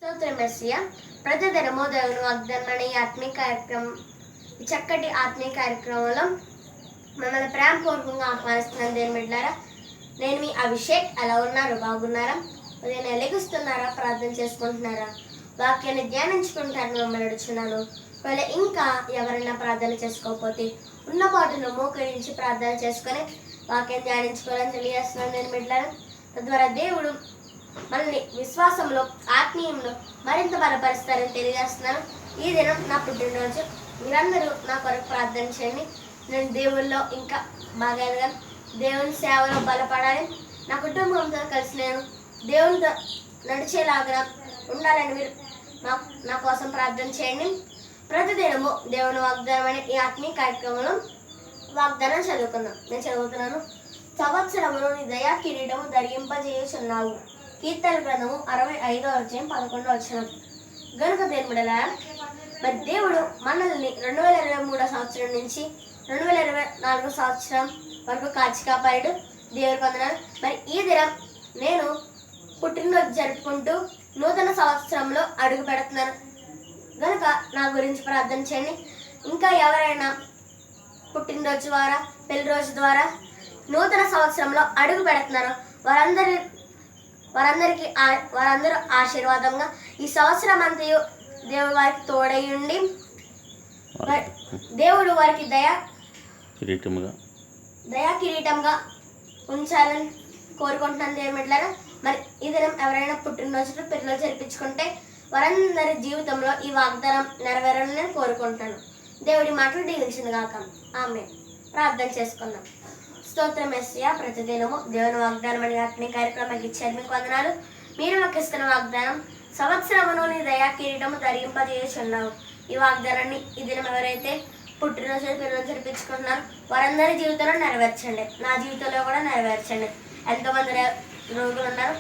స్తోత్రం మెస్సియా ప్రతిదినము దేవుని వాగ్దానం అనే ఆత్మీయ కార్యక్రమం చక్కటి ఆత్మీయ కార్యక్రమంలో మిమ్మల్ని ప్రేమపూర్వకంగా ఆహ్వానిస్తున్నాను. దేని బిడ్డలారా, నేను మీ అభిషేక్. ఎలా ఉన్నారు? బాగున్నారా? ఉదయం ఎలిగిస్తున్నారా? ప్రార్థన చేసుకుంటున్నారా? వాక్యాన్ని ధ్యానించుకుంటారని మిమ్మల్ని అడుగుతున్నాను. ఒకవేళ ఇంకా ఎవరైనా ప్రార్థన చేసుకోకపోతే ఉన్న పాటను మోకరించి ప్రార్థన చేసుకొని వాక్యం ధ్యానించుకోవాలని తెలియజేస్తున్నాను. నేను బిడ్డలారా, తద్వారా దేవుడు మనల్ని విశ్వాసంలో ఆత్మీయంలో మరింత బలపరుస్తారని తెలియజేస్తున్నాను. ఈ దినం నా పుట్టినరోజు. మీరందరూ నా కొరకు ప్రార్థన చేయండి. నేను దేవుల్లో ఇంకా బాగా ఎదగాలి, దేవుని సేవలో బలపడాలి, నా కుటుంబంతో కలిసి నేను దేవునితో నడిచేలాగా ఉండాలని మీరు నా కోసం ప్రార్థన చేయండి. ప్రతిదినము దేవుని వాగ్దానం అనే ఈ ఆత్మీయ కార్యక్రమంలో వాగ్దానం చదువుకుందాం. నేను చదువుతున్నాను. సంవత్సరమును నీ దయా కిరీటము ధరింపజేయుచున్నావు. కీర్తన గ్రంథము 65వ అధ్యాయం 11వ వచనం. గనుక దేవుడలా, మరి దేవుడు మనల్ని 2023 సంవత్సరం నుంచి 2024 సంవత్సరం వరకు కాచి కాపాడు. దేవుడు వందనాలు. మరి ఈ దినం నేను పుట్టినరోజు జరుపుకుంటూ నూతన సంవత్సరంలో అడుగు పెడుతున్నాను గనుక నా గురించి ప్రార్థన చేయండి. ఇంకా ఎవరైనా పుట్టినరోజు ద్వారా పెళ్లి రోజు ద్వారా నూతన సంవత్సరంలో అడుగు పెడుతున్నారో వారందరూ ఆశీర్వాదంగా ఈ సంవత్సరం అంతయు దేవుడు వారికి తోడై ఉండి దేవుడు వారికి దయా కిరీటంగా ఉంచాలని కోరుకుంటున్నాను. దేవుడిలారా, మరి ఈ దినం ఎవరైనా పుట్టినరోజు పెళ్లిలో జరిపించుకుంటే వారందరి జీవితంలో ఈ వాగ్దానం నెరవేరాలని నేను కోరుకుంటున్నాను. దేవుడి మాటలు దీవించింది కాక ఆమె. ప్రార్థన చేసుకుందాం. స్తోత్రం మెస్సియా ప్రతిదినము దేవుని వాగ్దానం అనే ఆత్మీయ కార్యక్రమానికి ఇచ్చారు. మీకు వందనాలు. మీరు నాకు ఇస్తున్న వాగ్దానం సంవత్సరమును నీ దయా కిరీటము ధరింపజేయుచున్నావు. ఈ వాగ్దానాన్ని ఈ దినం ఎవరైతే పుట్టినరోజు పిల్లలు జరిపించుకుంటున్నారో వారందరి జీవితంలో నెరవేర్చండి. నా జీవితంలో కూడా నెరవేర్చండి. ఎంతోమంది రోగులు ఉన్నారు,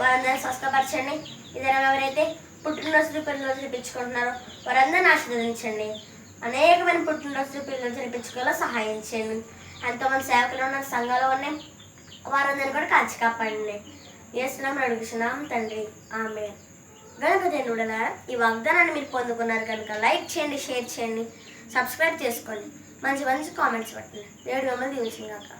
వారందరినీ స్వస్థపరచండి. ఈ దినం ఎవరైతే పుట్టినరోజు పిల్లలు జరిపించుకుంటున్నారో వారందరిని ఆశీర్వదించండి. అనేకమైన పుట్టినరోజు పిల్లలు జరిపించుకోవాలో సహాయం చేయండి. ఎంతోమంది సేవకులు ఉన్న సంఘంలో ఉన్నాయి, వారందరినీ కూడా కాచి కాపాడండి. యేసునామములో అడుగుచున్నాం తండ్రి, ఆమేన్. గనుక దేవుడలారా, ఈ వాగ్దానాన్ని మీరు పొందుకున్నారు కనుక లైక్ చేయండి, షేర్ చేయండి, సబ్స్క్రైబ్ చేసుకోండి, మంచి మంచి కామెంట్స్ పెట్టండి. దేవుడు మిమ్మల్ని దీవించును గాక.